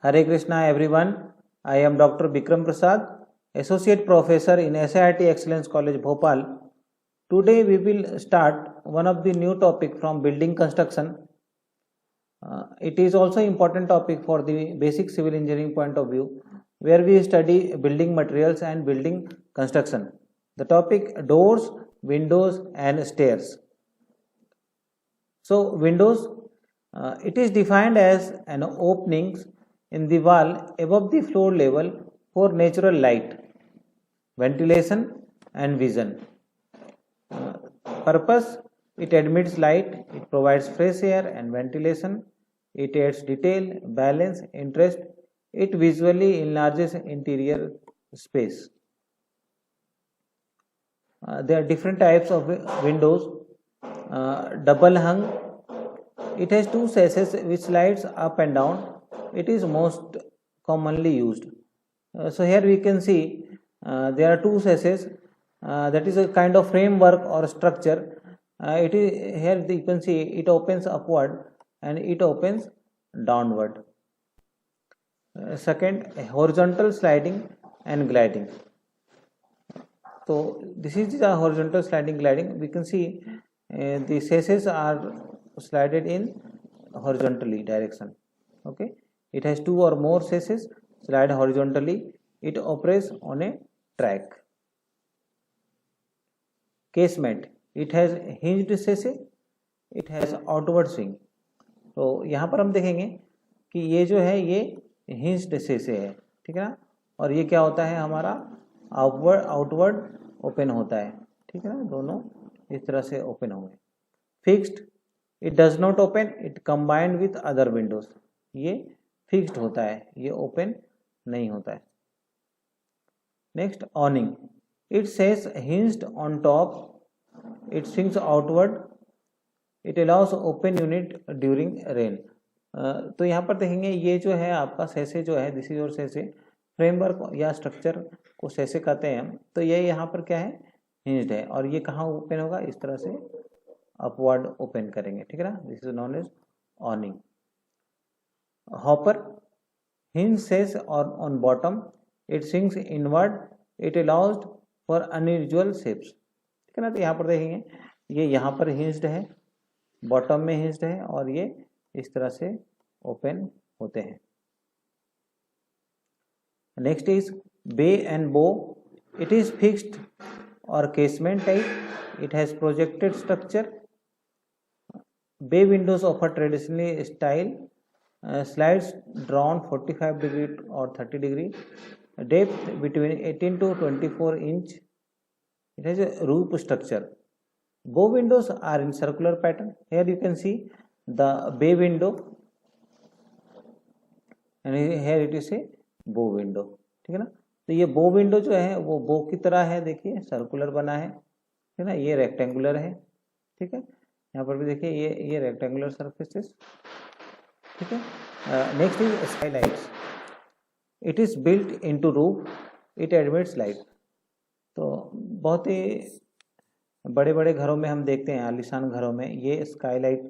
Hare Krishna everyone. I am Dr. Bikram Prasad, Associate Professor in SIRT Excellence College Bhopal. Today we will start one of the new topic from building construction. It is also important topic for the basic civil engineering point of view, where we study building materials and building construction. The topic doors, windows and stairs. So windows, it is defined as an openings in the wall above the floor level for natural light, ventilation and vision. Purpose, it admits light, it provides fresh air and ventilation, it adds detail, balance, interest, it visually enlarges interior space. There are different types of windows. Double hung, it has two sashes which slides up and down. It is most commonly used. So here we can see there are two sashes. That is a kind of framework or structure. It is here you can see it opens upward and it opens downward. Second, horizontal sliding and gliding. So this is the horizontal sliding gliding. We can see the sashes are slided in horizontally direction. Okay, it has two or more sashes slide horizontally. It operates on a track. Casement, it has hinged sashes, it has outward swing. तो यहाँ पर हम देखेंगे कि ये जो है ये हिंज्ड सैसे है, ठीक है ना, और ये क्या होता है हमारा आउटवर्ड ओपन होता है, ठीक है ना, दोनों इस तरह से ओपन होंगे. Fixed, it does not open, it combined with other Windows. ये फिक्स्ड होता है, ये ओपन नहीं होता है. Next, ऑनिंग, it says hinged on top, it swings outward, it allow us open unit during rain. तो यहाँ पर देखेंगे ये जो है आपका सैसे जो है, दिस इज और सैसे, फ्रेमवर्क या स्ट्रक्चर को सैसे कहते हैं हम. तो ये यहाँ पर क्या है, हिंज्ड है, और ये कहाँ ओपन होगा, इस तरह से अपवर्ड ओपन करेंगे, ठीक है ना. This is known as awning. Hopper, hinge says on bottom, it swings inward, it allows for unusual shapes, ठीक है ना. तो यहाँ पर देखेंगे ये यहाँ पर हिंज्ड है, बॉटम में हिंज्ड है, और ये इस तरह से ओपन होते हैं. Next is bay and bow, it is fixed और casement type, it has projected structure. Bay windows offer traditionally style, slides drawn 45 degree or 30 degree, depth between 18 to 24 inch. It has a roof structure. Bow windows are in circular pattern. Here you can see the bay window and here it is a bow window, ठीक है ना. तो ये bow window जो है वो bow की तरह है, देखिए सर्कुलर बना है, ठीक है ना. ये रेक्टेंगुलर है, ठीक है. यहाँ पर भी देखिए ये रेक्टेंगुलर सर्फेसेस, ठीक है. Next is Skylights, it is built into roof, it admits light. तो बहुत ही बड़े बड़े घरों में हम देखते हैं, आलीशान घरों में ये स्काईलाइट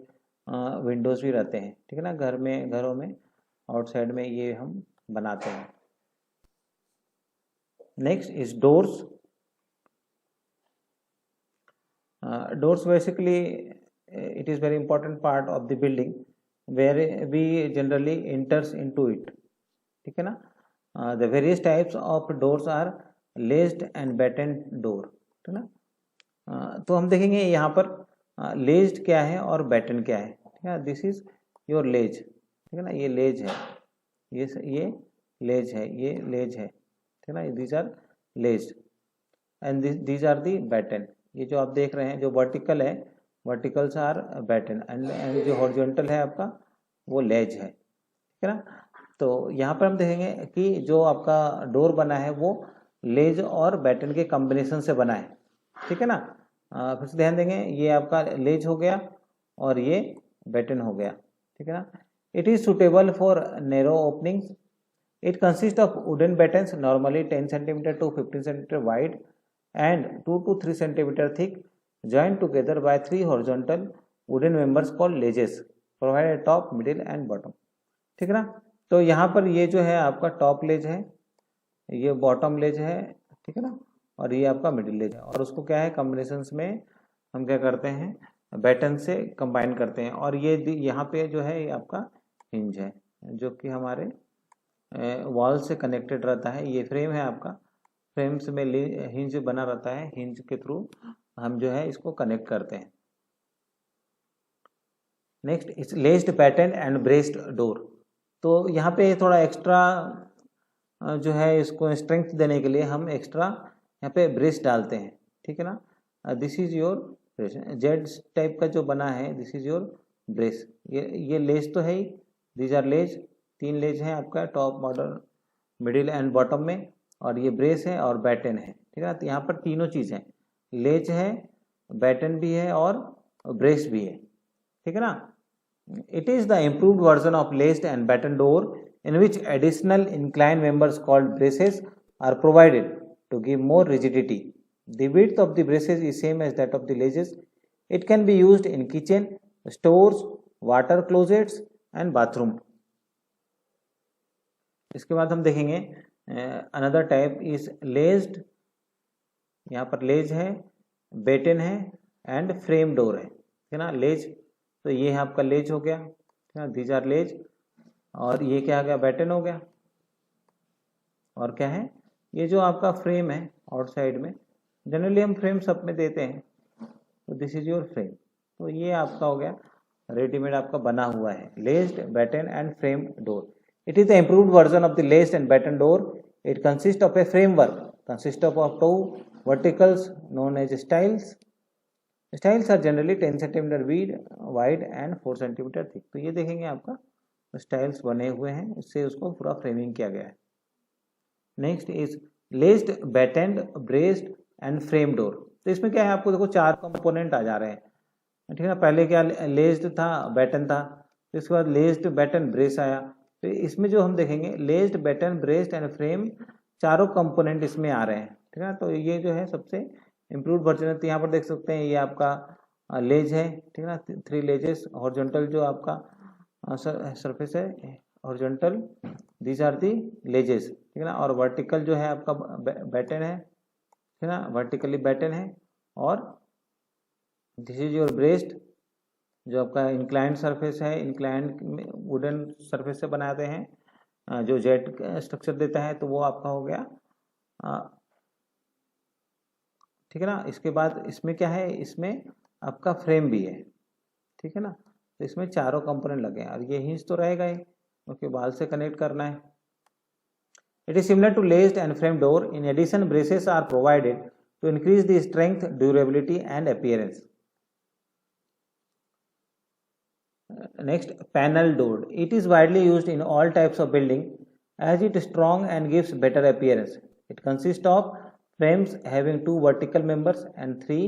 विंडोज भी रहते हैं, ठीक है ना. घरों में आउटसाइड में ये हम बनाते हैं. Next is doors. Doors basically it is very important part of the building where we generally enters into it, ठीक है ना. The various types of doors are ledged and battened door, ठीक है ना. तो हम देखेंगे यहाँ पर ledged क्या है और batten क्या है, ठीक है. दिस इज योर लेज, ठीक है ना. ये लेज है, ये लेज है, ये लेज है, ठीक है ना. These are ledged and these are the batten. ये जो आप देख रहे हैं जो वर्टिकल है, वर्टिकल्स आर बैटन एंड जो हॉरिजॉन्टल है आपका वो लेज है, ठीक है ना. तो यहाँ पर हम देखेंगे कि जो आपका डोर बना है वो लेज और बैटन के कॉम्बिनेशन से बना है, ठीक है ना. फिर से ध्यान देंगे, ये आपका लेज हो गया और ये बैटन हो गया, ठीक है ना. It is suitable for narrow openings. It consist of wooden battens normally 10 centimetre to 15 centimetre wide and 2 to 3 centimeter thick, joined together by 3 horizontal wooden members called ledges, provide a top, middle and bottom, ठीक है ना. तो यहाँ पर ये जो है आपका टॉप लेज है, ये बॉटम लेज है, ठीक है ना, और ये आपका मिडिल लेज है, और उसको क्या है कॉम्बिनेशंस में हम क्या करते हैं बैटन से कंबाइन करते हैं। और ये यहाँ पे जो है ये आपका हिंज है जो कि हमारे वॉल से कनेक्टेड रहता है। ये फ्रेम है आपका, फ्रेम्स में हिंज बना रहता है, हिंज के थ्रू हम जो है इसको कनेक्ट करते हैं। Next is ledged batten and braced door. तो यहाँ पे थोड़ा एक्स्ट्रा जो है इसको स्ट्रेंथ देने के लिए हम एक्स्ट्रा यहाँ पे ब्रेस डालते हैं, ठीक है ना। This is your brace, Z type का जो बना है, दिस इज योर ब्रेस। ये लेज तो है ही, दीज आर लेज, 3 लेज हैं आपका top, bottom, middle and bottom में, और ये ब्रेस है और बैटन है, ठीक है ना। तो यहाँ पर तीनों चीज़ हैं, लेज है, बैटन भी है और ब्रेस भी है, ठीक है ना। It is the improved version of laced and batten door in which additional inclined members called braces are provided to give more rigidity. The width of the braces is same as that of the ledges. It can be used in kitchen, stores, water closets and bathroom. इसके बाद हम देखेंगे another type is laced, यहाँ पर लेज है, batten है and frame door है, ठीक है ना। लेज तो ये है आपका लेज हो गया, ठीक है, दीज आर लेज, और ये क्या आ गया बैटन हो गया, और क्या है ये जो आपका फ्रेम है आउटसाइड में, जनरली हम फ्रेम सब में देते हैं, तो दिस इज योर फ्रेम। तो ये आपका हो गया रेडीमेड आपका बना हुआ है ledged batten and frame door. It is the improved version of the ledged and batten door. It consist of a framework consist of 2 verticals known as stiles. Stiles are generally 10 cm wide and 4 cm thick. तो ये देखेंगे आपका styles बने हुए हैं, इससे उसको पूरा फ्रेमिंग किया गया है। Next is ledged battened braced and frame door. तो इसमें क्या है आपको देखो 4 कंपोनेंट आ जा रहे हैं, ठीक है ना। पहले क्या लेस्ड था, बैटन था, तो इसके बाद लेस्ड बैटन ब्रेस आया। तो इसमें जो हम देखेंगे ledged batten braced and frame चारों कंपोनेंट इसमें आ रहे हैं, ठीक है ना। तो ये जो है सबसे इम्प्रूव वर्जन है। तो यहाँ पर देख सकते हैं ये आपका लेज है, ठीक है ना, 3 लेजेस, हॉरिजॉन्टल जो आपका सरफेस है horizontal, these are the ledges, ठीक है ना। और वर्टिकल जो है आपका बैटन है, ठीक है ना, वर्टिकली बैटन है, और दिस इज योर ब्रेस्ट जो आपका इंक्लाइंड सरफेस है, इंक्लाइंड वुडन सरफेस से बनाते हैं जो जेट स्ट्रक्चर देता है, तो वो आपका हो गया, ठीक है ना। इसके बाद इसमें क्या है, इसमें आपका फ्रेम भी है, ठीक है ना। तो इसमें चारों कंपोनेंट लगे हैं, और ये हिंज तो रहेगा ही क्योंकि बाल से कनेक्ट करना है। It is similar to ledged and frame door. In addition braces are provided to increase the strength, durability and appearance. Next, panel door. It is widely used in all types of building as it is strong and gives better appearance. It consists of frames having 2 vertical members and 3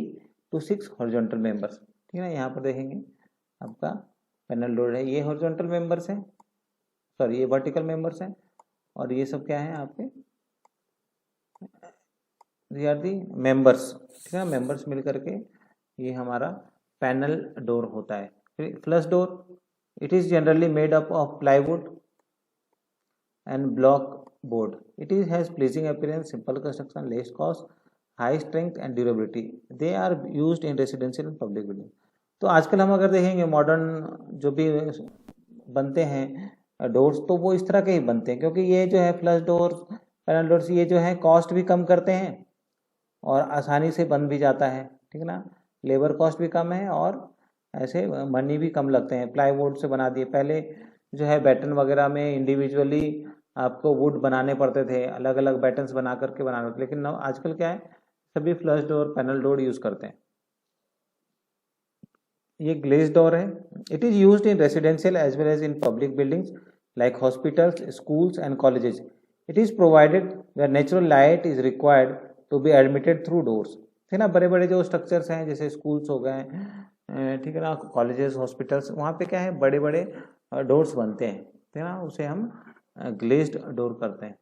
to 6 horizontal members. ठीक है ना। यहाँ पर देखेंगे आपका panel door है, ये horizontal members हैं, सॉरी ये वर्टिकल मेंबर्स हैं, और ये सब क्या है आपके ये आर दी मेंबर्स, ठीक है ना। मेंबर्स मिल करके ये हमारा पैनल डोर होता है। Flush door, it is generally made up of plywood and block board. It has pleasing appearance, simple construction, less cost, high strength and durability. They are used in residential and public building. तो आजकल हम अगर देखेंगे modern जो भी बनते हैं doors, तो वो इस तरह के ही बनते हैं, क्योंकि ये जो है फ्लश डोर, पैनल डोर्स, ये जो है कॉस्ट भी कम करते हैं और आसानी से बन भी जाता है, ठीक है ना। लेबर कॉस्ट भी कम है और ऐसे मनी भी कम लगते हैं। प्लाईवुड से बना दिए, पहले जो है बैटन वगैरह में इंडिविजुअली आपको वुड बनाने पड़ते थे, अलग अलग बैटन्स बना करके बनाना पड़ते, लेकिन आजकल क्या है सभी flush door, panel door use करते हैं। ये ग्लेज डोर है। It is used in residential as well as in public buildings like hospitals, schools and colleges. It is provided where natural light is required to be admitted through doors, ठीक है ना। बड़े बड़े जो structures हैं जैसे schools हो गए, ठीक है ना, कॉलेजेस, हॉस्पिटल्स, वहाँ पे क्या है बड़े बड़े डोर्स बनते हैं, ठीक है ना, उसे हम ग्लेज्ड डोर करते हैं।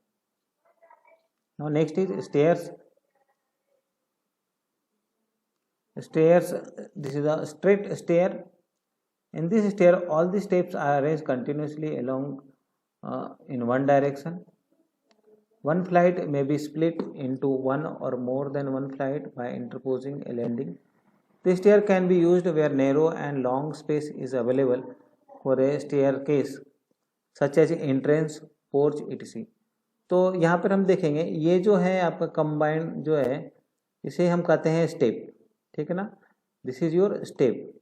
Now next is stairs. Stairs, this is a straight stair. In this stair all the steps are arranged continuously along in one direction. One flight may be split into one or more than one flight by interposing a landing. The stair can be used where narrow and long space is available for a staircase, such as entrance, porch, etc. तो यहाँ पर हम देखेंगे ये जो है आपका combined जो है इसे हम कहते हैं स्टेप, ठीक है ना, दिस इज योर स्टेप।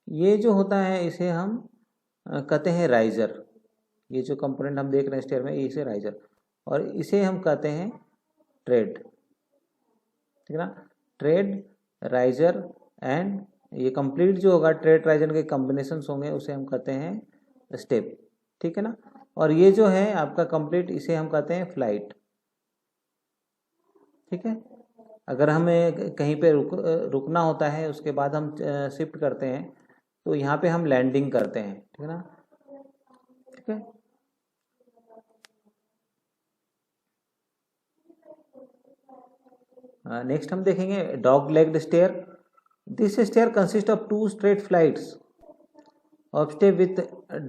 ये जो होता है इसे हम कहते हैं राइजर, ये जो कंपोनेंट हम देख रहे हैं स्टेयर में इसे राइजर, और इसे हम कहते हैं ट्रेड, ठीक है ना, ट्रेड, राइजर एंड ये कंप्लीट जो होगा ट्रेड राइजर के कॉम्बिनेशन होंगे उसे हम कहते हैं स्टेप, ठीक है ना। और ये जो है आपका कंप्लीट इसे हम कहते हैं फ्लाइट, ठीक है। अगर हमें कहीं पे रुकना होता है उसके बाद हम शिफ्ट करते हैं तो यहाँ पे हम लैंडिंग करते हैं, ठीक है ना, ठीक है। नेक्स्ट हम देखेंगे dog legged stair. This stair consist of 2 straight flights of step with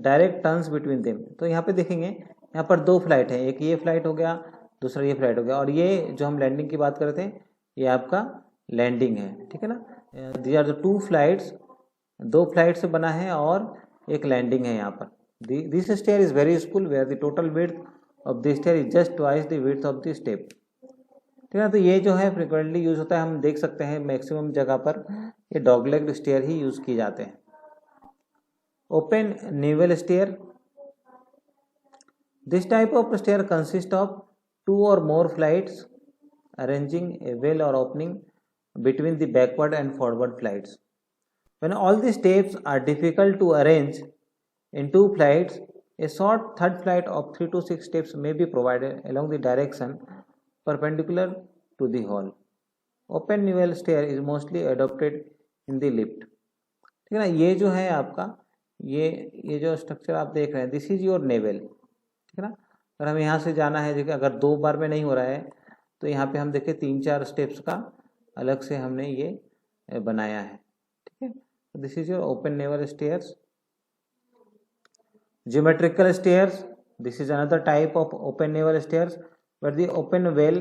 direct turns between them. तो यहाँ पे देखेंगे यहाँ पर 2 फ्लाइट है, एक ये फ्लाइट हो गया, दूसरा ये फ्लाइट हो गया, और ये जो हम लैंडिंग की बात कर रहे थे ये आपका लैंडिंग है, ठीक है ना। These are the 2 flights, 2 flight से बना है और एक लैंडिंग है यहाँ पर। This stair is very useful where the total width of the stair is just twice the width of the step, ठीक है ना। तो ये जो है फ्रिक्वेंटली यूज होता है, हम देख सकते हैं मैक्सिमम जगह पर ये डॉग लेग्ड स्टेयर ही यूज किए जाते हैं। Open newel stair, this type of stair consist of 2 or more flights arranging a well or opening between the backward and forward flights. When all the steps are difficult to arrange in 2 flights, a short third flight of 3 to 6 steps may be provided along the direction perpendicular to the hall. Open naval stair is mostly adopted in the lift, ठीक है ना। ये जो है आपका ये जो structure आप देख रहे हैं दिस इज योर नेवल, ठीक है ना। अगर हमें यहाँ से जाना है, देखिए अगर 2 बार में नहीं हो रहा है तो यहाँ पे हम देखें 3-4 स्टेप्स का अलग से हमने ये बनाया है, ठीक है। This is your open naval stairs. Geometrical stairs, this is another type of open naval stairs where the open well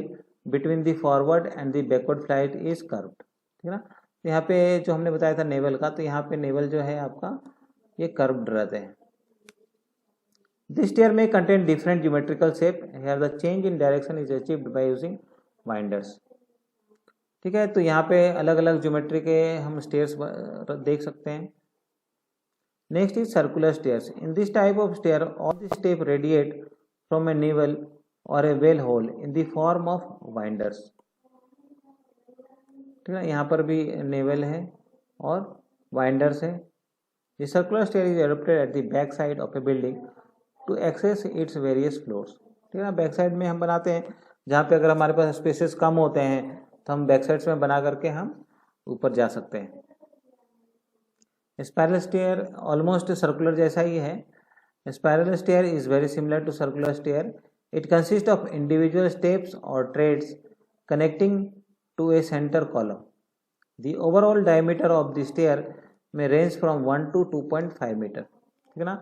between the forward and the backward flight is curved, ठीक है ना। यहाँ पे जो हमने बताया था नेवल का, तो यहाँ पे नेवल जो है आपका ये कर्व्ड रहते हैं। This stair may contain different geometrical shape. Here the change in direction is achieved by using winders, ठीक है। तो यहाँ पे अलग अलग ज्योमेट्री के हम स्टेयर्स देख सकते हैं। Next is circular stairs. In this type of stair all the step radiate from a newel or a well hole in the form of winders, ठीक है। यहाँ पर भी नेवल है और वाइंडर्स है। The circular stair is adopted at the back side of a building to access its various floors, ठीक है ना। बैक साइड में हम बनाते हैं जहाँ पे अगर हमारे पास स्पेसेस कम होते हैं तो हम बैक साइड्स में बना करके हम ऊपर जा सकते हैं। स्पाइरल स्टेयर ऑलमोस्ट सर्कुलर जैसा ही है। Spiral stair is very similar to circular stair. It consist of individual steps और treads connecting to a centre column. The overall diameter of the stair में रेंज फ्रॉम 1 to 2.5 मीटर, ठीक है ना।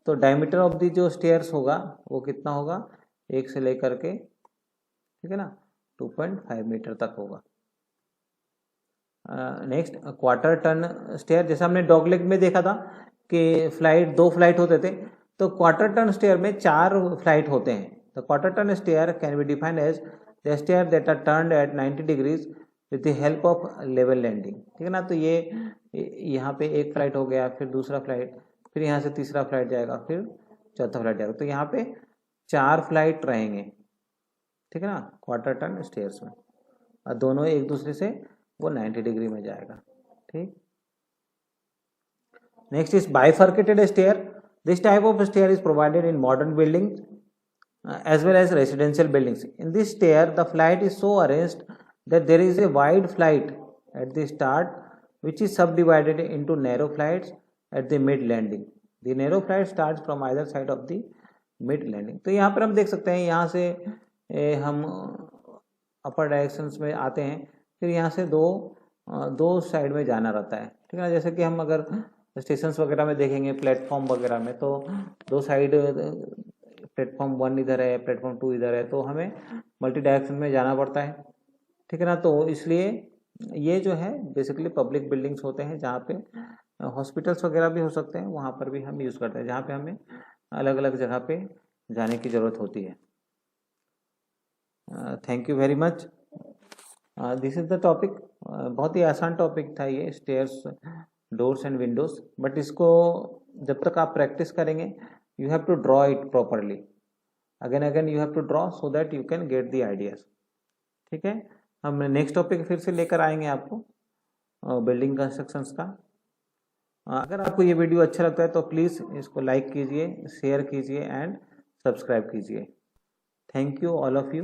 तो diameter of the जो stairs होगा वो कितना होगा, 1 से लेकर के, ठीक है ना, 2.5 मीटर तक होगा। नेक्स्ट क्वार्टर टर्न स्टेयर, जैसा हमने डॉग लेग में देखा था कि 2 फ्लाइट होते थे, तो क्वार्टर टर्न स्टेयर में 4 फ्लाइट होते हैं। The quarter turn stair can be defined as the stair that are turned at 90 degrees with the help of level landing, ठीक है ना। तो ये यहाँ पे 1 फ्लाइट हो गया, फिर दूसरा फ्लाइट, फिर यहाँ से तीसरा फ्लाइट जाएगा, फिर चौथा फ्लाइट जाएगा, तो यहाँ पे 4 फ्लाइट रहेंगे, ठीक है ना, क्वार्टर टर्न स्टेयर्स में, और दोनों एक दूसरे से वो 90 डिग्री में जाएगा, ठीक। Next is bifurcated stair. This type of stair is provided in modern buildings as well as residential buildings. In this stair the flight is so arranged that there is a wide flight at the start which is subdivided into narrow flights at the mid landing. The narrow flight starts from either side of the mid landing. तो यहाँ पर हम देख सकते हैं, यहाँ से हम अपर डायरेक्शंस में आते हैं, फिर यहाँ से दो साइड में जाना रहता है, ठीक है ना। जैसे कि हम अगर स्टेशंस वगैरह में देखेंगे, प्लेटफॉर्म वगैरह में, तो दो साइड, प्लेटफॉर्म 1 इधर है, प्लेटफॉर्म 2 इधर है, तो हमें मल्टी डायरेक्शन में जाना पड़ता है, ठीक है ना। तो इसलिए ये जो है बेसिकली पब्लिक बिल्डिंग्स होते हैं, जहाँ पे हॉस्पिटल्स वगैरह भी हो सकते हैं, वहाँ पर भी हम यूज़ करते हैं, जहाँ पे हमें अलग अलग जगह पे जाने की ज़रूरत होती है। Thank you very much. This is the topic. बहुत ही आसान टॉपिक था ये, stairs, doors and windows, but इसको जब तक आप प्रैक्टिस करेंगे, you have to draw it properly, again you have to draw so that you can get the ideas, ठीक है। हम नेक्स्ट टॉपिक फिर से लेकर आएंगे आपको बिल्डिंग कंस्ट्रक्शंस का। अगर आपको ये वीडियो अच्छा लगता है तो प्लीज़ इसको लाइक कीजिए, शेयर कीजिए एंड सब्सक्राइब कीजिए। Thank you all of you.